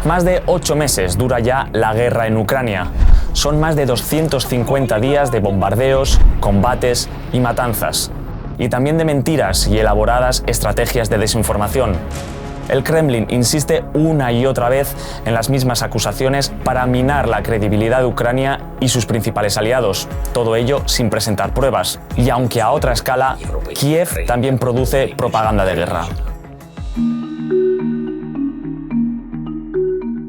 Más de 8 meses dura ya la guerra en Ucrania. Son más de 250 días de bombardeos, combates y matanzas. Y también de mentiras y elaboradas estrategias de desinformación. El Kremlin insiste una y otra vez en las mismas acusaciones para minar la credibilidad de Ucrania y sus principales aliados, todo ello sin presentar pruebas. Y aunque a otra escala, Kiev también produce propaganda de guerra.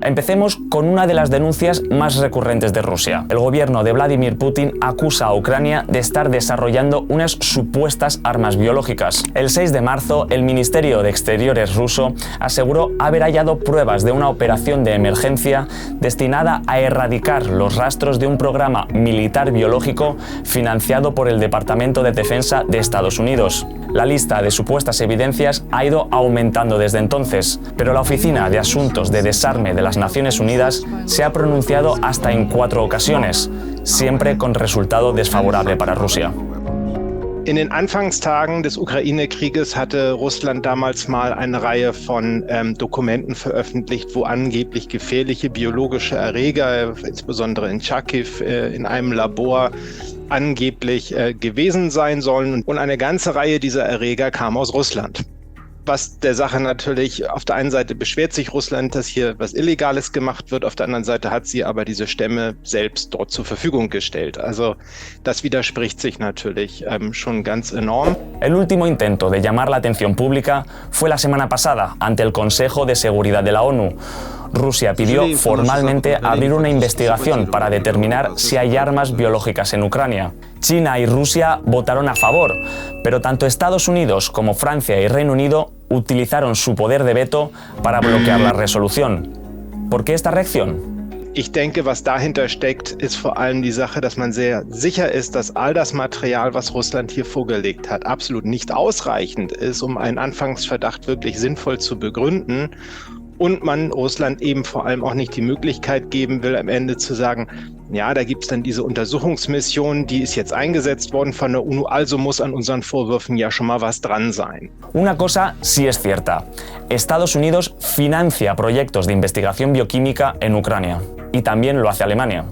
Empecemos con una de las denuncias más recurrentes de Rusia. El gobierno de Vladimir Putin acusa a Ucrania de estar desarrollando unas supuestas armas biológicas. El 6 de marzo, el Ministerio de Exteriores ruso aseguró haber hallado pruebas de una operación de emergencia destinada a erradicar los rastros de un programa militar biológico financiado por el Departamento de Defensa de Estados Unidos. La lista de supuestas evidencias ha ido aumentando desde entonces, pero la Oficina de Asuntos de Desarme de las Naciones Unidas se ha pronunciado hasta en 4 ocasiones, siempre con resultado desfavorable para Rusia. In den Anfangstagen des Ukraine-Krieges hatte Russland damals mal eine Reihe von Dokumenten veröffentlicht, wo angeblich gefährliche biologische Erreger, insbesondere in Charkiw, in einem Labor angeblich gewesen sein sollen. Und eine ganze Reihe dieser Erreger kam aus Russland. Was der Sache natürlich, auf der einen Seite beschwert sich Russland, dass hier was Illegales gemacht wird, auf der anderen Seite hat sie aber diese Stämme selbst dort zur Verfügung gestellt. Also das widerspricht sich natürlich schon ganz enorm. El último intento de llamar la atención pública fue la semana pasada ante el Consejo de Seguridad de la ONU. Rusia pidió formalmente abrir una investigación para determinar si hay armas biológicas en Ucrania. China y Rusia votaron a favor, pero tanto Estados Unidos como Francia y Reino Unido utilizaron su poder de veto para bloquear la resolución. ¿Por qué esta reacción? Ich denke, was dahinter steckt, ist vor allem die Sache, dass man sehr sicher ist, dass all das Material, was Russland hier vorgelegt hat, absolut nicht ausreichend ist, um einen Anfangsverdacht wirklich sinnvoll zu begründen. Und man Russland eben vor allem auch nicht die Möglichkeit geben will, am Ende zu sagen, ja, da gibt es dann diese Untersuchungsmission, die ist jetzt eingesetzt worden von der UNO, also muss an unseren Vorwürfen ja schon mal was dran sein. Una cosa sí es cierta. Estados Unidos financia proyectos de investigación bioquímica en Ucrania. Y también lo hace Alemania.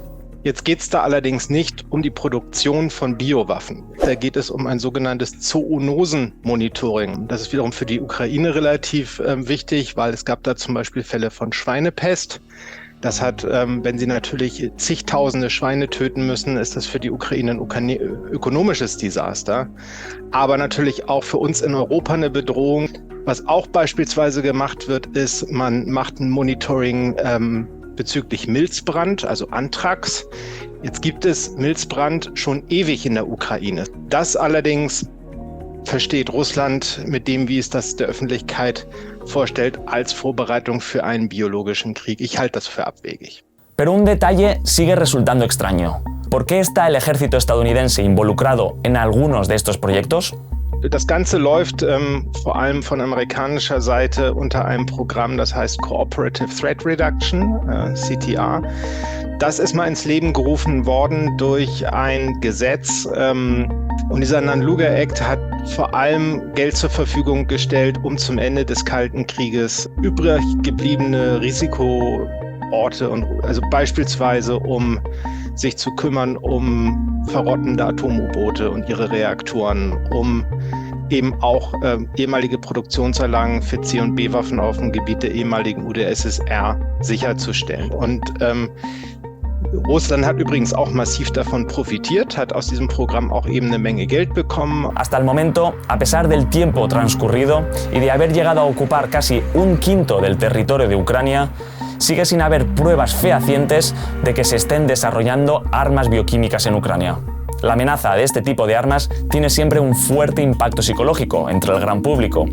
Jetzt geht es da allerdings nicht um die Produktion von Biowaffen. Da geht es um ein sogenanntes Zoonosen-Monitoring. Das ist wiederum für die Ukraine relativ wichtig, weil es gab da zum Beispiel Fälle von Schweinepest. Das hat, wenn sie natürlich zigtausende Schweine töten müssen, ist das für die Ukraine ein ökonomisches Desaster. Aber natürlich auch für uns in Europa eine Bedrohung. Was auch beispielsweise gemacht wird, ist, man macht ein Monitoring bezüglich Milzbrand, also Anthrax. Jetzt gibt es Milzbrand schon ewig in der Ukraine. Das allerdings versteht Russland mit dem, wie es das der Öffentlichkeit vorstellt, als Vorbereitung für einen biologischen Krieg. Ich halte das für abwegig. Pero un detalle sigue resultando extraño. ¿Por qué está el ejército estadounidense involucrado en algunos de estos proyectos? Das Ganze läuft vor allem von amerikanischer Seite unter einem Programm, das heißt Cooperative Threat Reduction, CTR. Das ist mal ins Leben gerufen worden durch ein Gesetz. Und dieser Nunn-Lugar Act hat vor allem Geld zur Verfügung gestellt, um zum Ende des Kalten Krieges übrig gebliebene Risikoorte, also beispielsweise um sich zu kümmern um verrottende Atom-U-Boote und ihre Reaktoren, um eben auch ehemalige Produktionsanlagen für C- und B-Waffen auf dem Gebiet der ehemaligen UdSSR sicherzustellen. Und Russland hat übrigens auch massiv davon profitiert, hat aus diesem Programm auch eben eine Menge Geld bekommen. Hasta el momento, a pesar del tiempo transcurrido y de haber llegado a ocupar casi 1/5 del territorio de Ucrania, sigue sin haber pruebas fehacientes de que se estén desarrollando armas bioquímicas en Ucrania. La amenaza de este tipo de armas tiene siempre un fuerte impacto psicológico entre el gran público,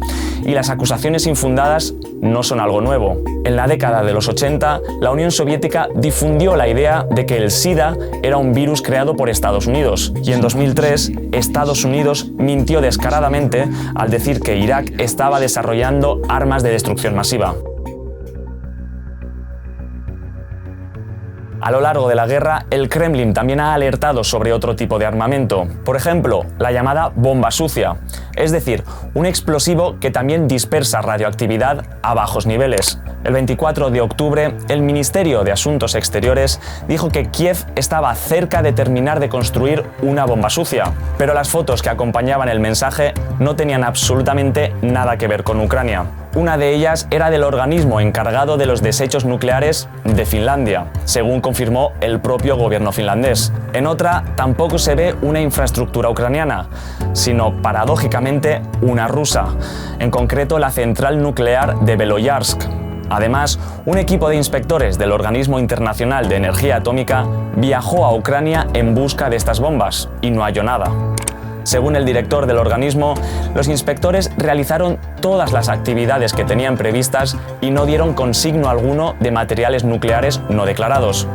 y las acusaciones infundadas no son algo nuevo. En la década de los 80, la Unión Soviética difundió la idea de que el SIDA era un virus creado por Estados Unidos, y en 2003, Estados Unidos mintió descaradamente al decir que Irak estaba desarrollando armas de destrucción masiva. A lo largo de la guerra, el Kremlin también ha alertado sobre otro tipo de armamento. Por ejemplo, la llamada bomba sucia, es decir, un explosivo que también dispersa radioactividad a bajos niveles. El 24 de octubre, el Ministerio de Asuntos Exteriores dijo que Kiev estaba cerca de terminar de construir una bomba sucia, pero las fotos que acompañaban el mensaje no tenían absolutamente nada que ver con Ucrania. Una de ellas era del organismo encargado de los desechos nucleares de Finlandia, según confirmó el propio gobierno finlandés. En otra, tampoco se ve una infraestructura ucraniana, sino, paradójicamente, una rusa, en concreto la central nuclear de Beloyarsk. Además, un equipo de inspectores del Organismo Internacional de Energía Atómica viajó a Ucrania en busca de estas bombas y no halló nada. Según el director del organismo, los inspectores realizaron todas las actividades que tenían previstas y no dieron consigno alguno de materiales nucleares no declarados.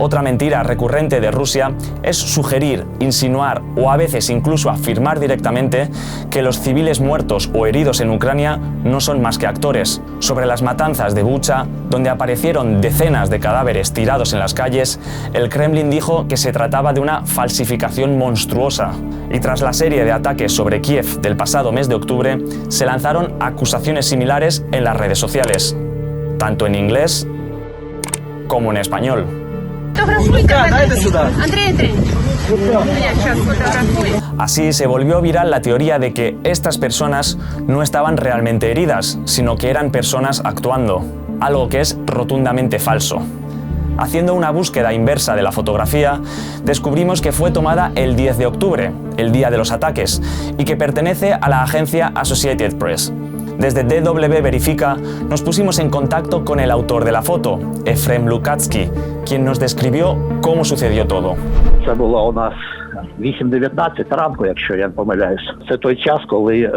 Otra mentira recurrente de Rusia es sugerir, insinuar o a veces incluso afirmar directamente que los civiles muertos o heridos en Ucrania no son más que actores. Sobre las matanzas de Bucha, donde aparecieron decenas de cadáveres tirados en las calles, el Kremlin dijo que se trataba de una falsificación monstruosa. Y tras la serie de ataques sobre Kiev del pasado mes de octubre, se lanzaron acusaciones similares en las redes sociales, tanto en inglés como en español. Así se volvió viral la teoría de que estas personas no estaban realmente heridas, sino que eran personas actuando, algo que es rotundamente falso. Haciendo una búsqueda inversa de la fotografía, descubrimos que fue tomada el 10 de octubre, el día de los ataques, y que pertenece a la agencia Associated Press. Desde DW Verifica nos pusimos en contacto con el autor de la foto, Efrem Lukatsky, quien nos describió cómo sucedió todo. Це було у нас 8:19 ранку, якщо я не помиляюсь. Це той час, коли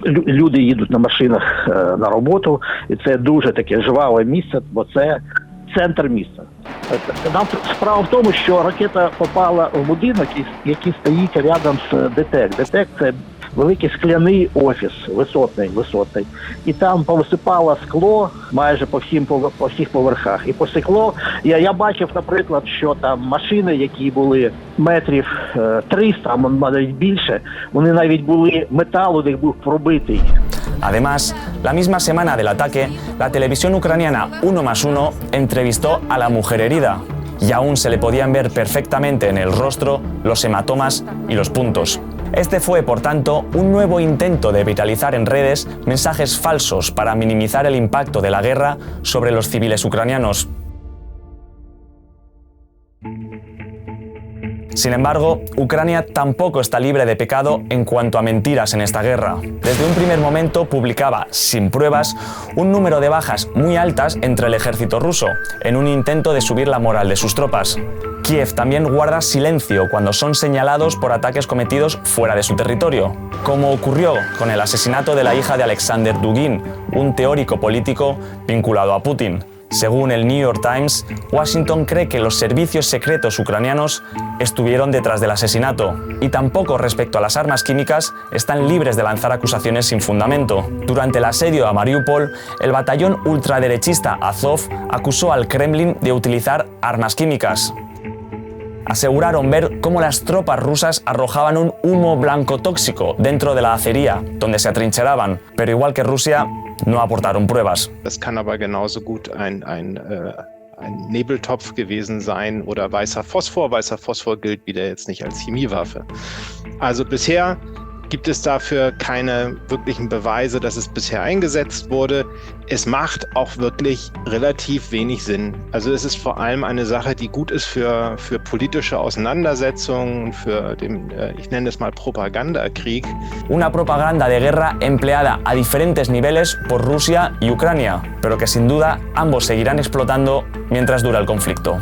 люди їдуть на машинах на роботу, і це дуже таке жваве місце, бо це центр міста. Справа в тому, що ракета попала в будинок, який стоїть рядом з ДТЕК. ДТЕК – це великий скляний офіс, висотний. І там повисипало скло майже по всіх поверхах. І по скло, я бачив, наприклад, що там машини, які були метрів 300, а навіть більше, вони навіть були, метал у них був пробитий. Además, la misma semana del ataque, la televisión ucraniana 1+1 entrevistó a la mujer herida, y aún se le podían ver perfectamente en el rostro los hematomas y los puntos. Este fue, por tanto, un nuevo intento de viralizar en redes mensajes falsos para minimizar el impacto de la guerra sobre los civiles ucranianos. Sin embargo, Ucrania tampoco está libre de pecado en cuanto a mentiras en esta guerra. Desde un primer momento publicaba, sin pruebas, un número de bajas muy altas entre el ejército ruso, en un intento de subir la moral de sus tropas. Kiev también guarda silencio cuando son señalados por ataques cometidos fuera de su territorio, como ocurrió con el asesinato de la hija de Alexander Dugin, un teórico político vinculado a Putin. Según el New York Times, Washington cree que los servicios secretos ucranianos estuvieron detrás del asesinato, y tampoco respecto a las armas químicas están libres de lanzar acusaciones sin fundamento. Durante el asedio a Mariupol, el batallón ultraderechista Azov acusó al Kremlin de utilizar armas químicas. Aseguraron ver cómo las tropas rusas arrojaban un humo blanco tóxico dentro de la acería, donde se atrincheraban, pero igual que Rusia, no aportaron pruebas. Das kann aber genauso gut ein Nebeltopf gewesen sein oder weißer Phosphor. Weißer Phosphor gilt wieder jetzt nicht als Chemiewaffe. Also bisher gibt es dafür keine wirklichen Beweise, dass es bisher eingesetzt wurde. Es macht auch wirklich relativ wenig Sinn. Also es ist vor allem eine Sache, die gut ist für politische Auseinandersetzungen, für den, ich nenne es mal Propagandakrieg. Una propaganda de guerra empleada a diferentes niveles por Rusia y Ucrania, pero que sin duda ambos seguirán explotando mientras dura el conflicto.